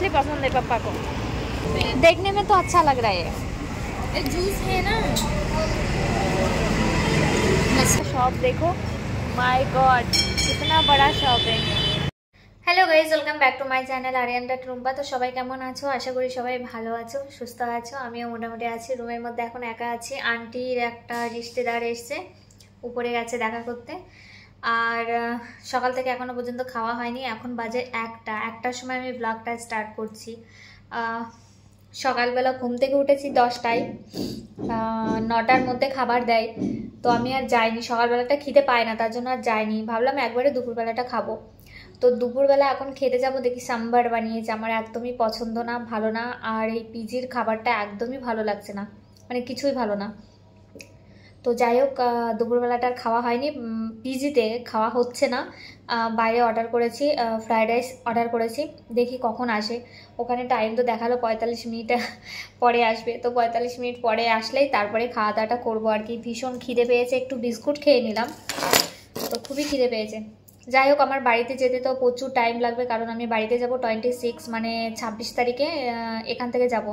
मछली पसंद है पापा को। देखने में तो अच्छा लग रहा है, जूस है ना। शॉप देखो, माय गॉड कितना बड़ा शॉप है। Hello guys, welcome back to my channel Aryan dot Rumpa. तो सबाई केमन आछो? आशा करी सबाई भालो आछो, सुस्थ आछो। आमिও मोटामुटी आছি। रूमेर मধ্যে এখন একা আছি। आंटीर একটা रिश्तेदार এসেছে, উপরে গেছে দেখা করতে। আর সকাল থেকে এখনো পর্যন্ত খাওয়া হয়নি। এখন বাজে একটার সময় আমি ব্লগটা স্টার্ট করছি। সকালবেলা ঘুম থেকে উঠেছি 10টায়, 9টার মধ্যে খাবার দেয়। তো আমি আর যাইনি, সকালবেলাটা খিদে পায় না, তার জন্য আর যাইনি। ভাবলাম একবারে দুপুরবেলাটা খাবো। তো দুপুরবেলা এখন খেতে যাব, দেখি সাম্বার বানিয়েছে, আমার একদমই পছন্দ না, ভালো না। আর এই পিজির খাবারটা একদমই ভালো লাগছে না, মানে কিছুই ভালো না। তো যাই হোক, দুপুরবেলাটার খাওয়া হয়নি, পিজিতে খাওয়া হচ্ছে না। বাইরে অর্ডার করেছি, ফ্রাইড রাইস অর্ডার করেছি, দেখি কখন আসে। ওখানে টাইম তো দেখালো 45 মিনিট পরে আসবে। তো 45 মিনিট পরে আসলেই তারপরে খাওয়া দাওয়াটা করবো আর কি। ভীষণ খিদে পেয়েছে, একটু বিস্কুট খেয়ে নিলাম, তো খুবই খিদে পেয়েছে। যাই হোক, আমার বাড়িতে যেতে তো প্রচুর টাইম লাগবে, কারণ আমি বাড়িতে যাব 26 মানে 26 তারিখে এখান থেকে যাব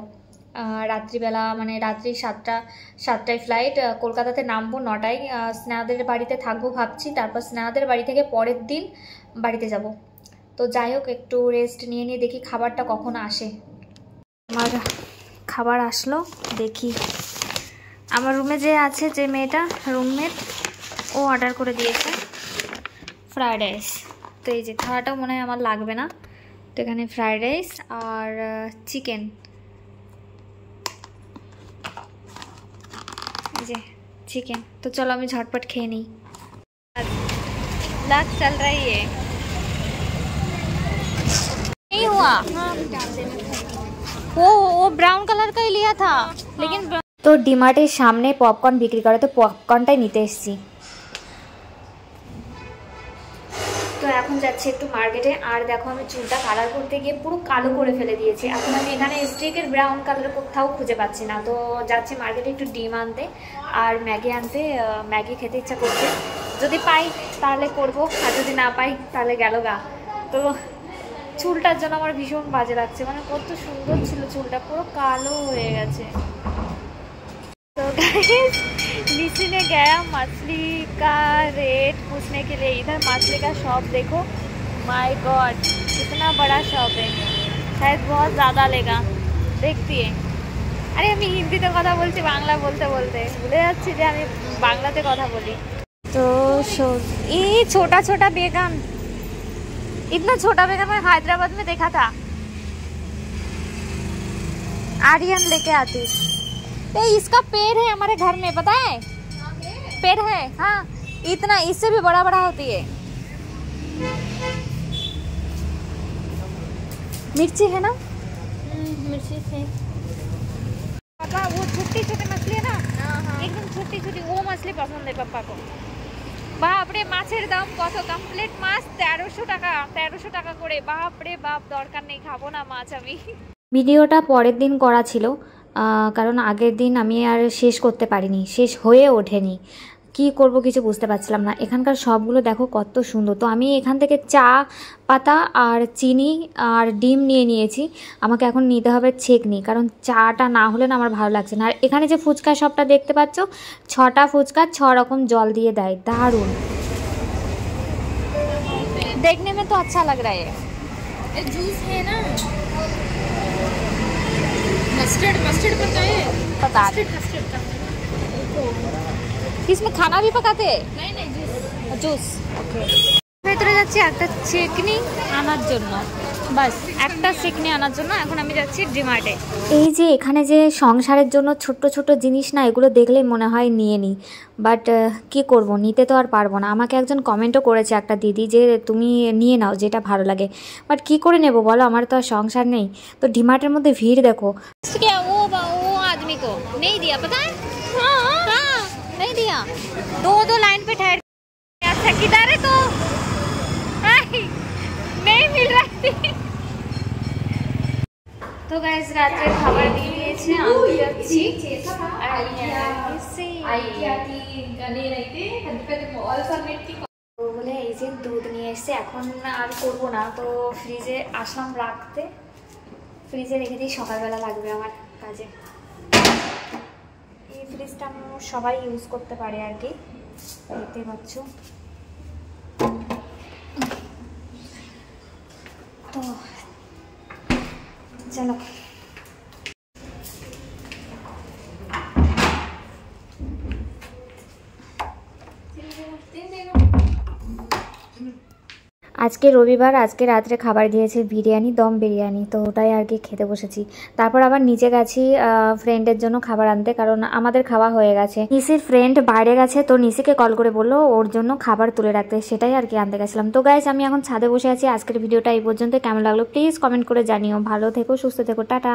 রাত্রিবেলা, মানে রাত্রি 7টায় ফ্লাইট। কলকাতাতে নামবো 9টায়। স্নেহাদের বাড়িতে থাকবো ভাবছি, তারপর স্নেহাদের বাড়ি থেকে পরের দিন বাড়িতে যাব। তো যাই হোক, একটু রেস্ট নিয়ে নিয়ে দেখি খাবারটা কখন আসে। আমার খাবার আসলো, দেখি। আমার রুমে যে আছে, যে মেয়েটা রুমমেট, ও অর্ডার করে দিয়েছে ফ্রাইড রাইস। তো এই যে খাওয়াটাও মনে হয় আমার লাগবে না। তো এখানে ফ্রাইড রাইস আর চিকেন, এই যে চিকেন। তো চলো আমি ঝটপট খেয়ে নিই। लाग चल रही है, नहीं हुआ। वो ब्राउन कलर का ही लिया था, लेकिन तो डीमार्टेर सामने पपकर्न बिक्री करे, तो पपकर्नटाই নিতে এসেছি। তো এখন যাচ্ছি একটু মার্কেটে। আর দেখো, আমি চুলটা কালার করতে গিয়ে পুরো কালো করে ফেলে দিয়েছি। এখন আমি এখানে স্ট্রিকের ব্রাউন কালার কোথাও খুঁজে পাচ্ছি না। তো যাচ্ছি মার্কেটে একটু ডিম আনতে আর ম্যাগি আনতে। ম্যাগি খেতে ইচ্ছা করছে, যদি পাই তাহলে করব, আর যদি না পাই তাহলে গেল গা। তো চুলটার জন্য আমার ভীষণ বাজে লাগছে, মানে কত সুন্দর ছিল চুলটা, পুরো কালো হয়ে গেছে। तो गाइस, निशी ने गया मछली का रेट पूछने के लिए। इधर मछली का शॉप देखो, माय गॉड कितना बड़ा शॉप है, शायद बहुत ज़्यादा लेगा। देखती है, अरे আমি হিন্দিতে কথা বলছি, বাংলা বলতে বলতে ভুলে যাচ্ছি যে আমি বাংলাতে কথা বলি। तो ये छोटा छोटा बैगन, इतना छोटा बैगन मैं हैदराबाद में देखा था। आर्यन लेके आती। तो इसका पेड़ है हमारे घर में, पता है? पेड़ है, हाँ, इतना, इससे भी बड़ा बड़ा होती है। मिर्ची है ना? मिर्ची है। पापा वो छोटी छोटी मछली है ना, एकदम छोटी छोटी, वो मछली पसंद है पापा को। বাপরে, মাছের দাম কত! কমপ্লিট মাছ 1300 টাকা, 1300 টাকা করে। বাপরে বাপ, দরকার নেই, খাবো না মাছ আমি। ভিডিওটা পরের দিন করা ছিল, কারণ আগের দিন আমি আর শেষ করতে পারিনি, শেষ হয়ে ওঠেনি। কি করব কিছু বুঝতে পারছিলাম না। এখানকার সবগুলো দেখো কত সুন্দর। তো আমি এখান থেকে চা পাতা আর চিনি আর ডিম নিয়ে নিয়েছি। আমাকে এখন নিতে হবে ছেঁকনি, কারণ চাটা না হলে না আমার ভালো লাগছে না। আর এখানে যে ফুচকা শপটা দেখতে পাচ্ছ, 6টা ফুচকা 6 রকম জল দিয়ে দেয়, দারুণ। देखने में तो अच्छा लग रहा है। जूस है ना, मस्टर्ड पता है? पता है। इसमें खाना भी पकाते हैं? नहीं, জুস। ওকে, ভেতরে যাচ্ছি একটা চিকনি আনার জন্য, বাস একটা চিকনি আনার জন্য। এখন আমি যাচ্ছি ডিমার্টে। এই যে এখানে যে সংসারের জন্য ছোট্ট ছোট্ট জিনিস না, এগুলো দেখলেই মনে হয় নিয়ে নিই, বাট কি করব, নিতে তো আর পারবো না। আমাকে একজন কমেন্টও করেছে একটা দিদি, যে তুমি নিয়ে নাও যেটা ভালো লাগে, বাট কি করে নেব বলো, আমার তো আর সংসার নেই। তো ডিমার্টের মধ্যে ভিড় দেখো। वो आदमी को नहीं दिया, पता है? हाँ, नहीं दिया। दो लाइन पे ठहर, अच्छा किधर है? तो नहीं मिल रही थी। तो गाइस, রাতে খাবার দিয়ে দিয়েছে, আমি যাচ্ছি। বলে এই যে দুধ নিয়ে এসেছে, এখন আর করবো না। তো ফ্রিজে আসলাম রাখতে, ফ্রিজে রেখে দিই, সকালবেলা লাগবে আমার কাজে। এই ফ্রিজটা সবাই ইউজ করতে পারে আর কি, দেখতে পাচ্ছ। তো চলো আজকে রবিবার, আজকে রাত্রে খাবার দিয়েছে বিরিয়ানি, দম বিরিয়ানি, তো ওটাই আর কি খেতে বসেছি। তারপর আবার নিচে গেছি ফ্রেন্ডের জন্য খাবার আনতে, কারণ আমাদের খাওয়া হয়ে গেছে। নিশির ফ্রেন্ড বাইরে গেছে, তো নিশিকে কল করে বললো ওর জন্য খাবার তুলে রাখতে, সেটাই আর কি আনতে গেছিলাম। তো গাইস, আমি এখন ছাদে বসে আছি। আজকের ভিডিওটা এই পর্যন্ত। কেমন লাগলো প্লিজ কমেন্ট করে জানিও। ভালো থেকো, সুস্থ থেকো, টাটা।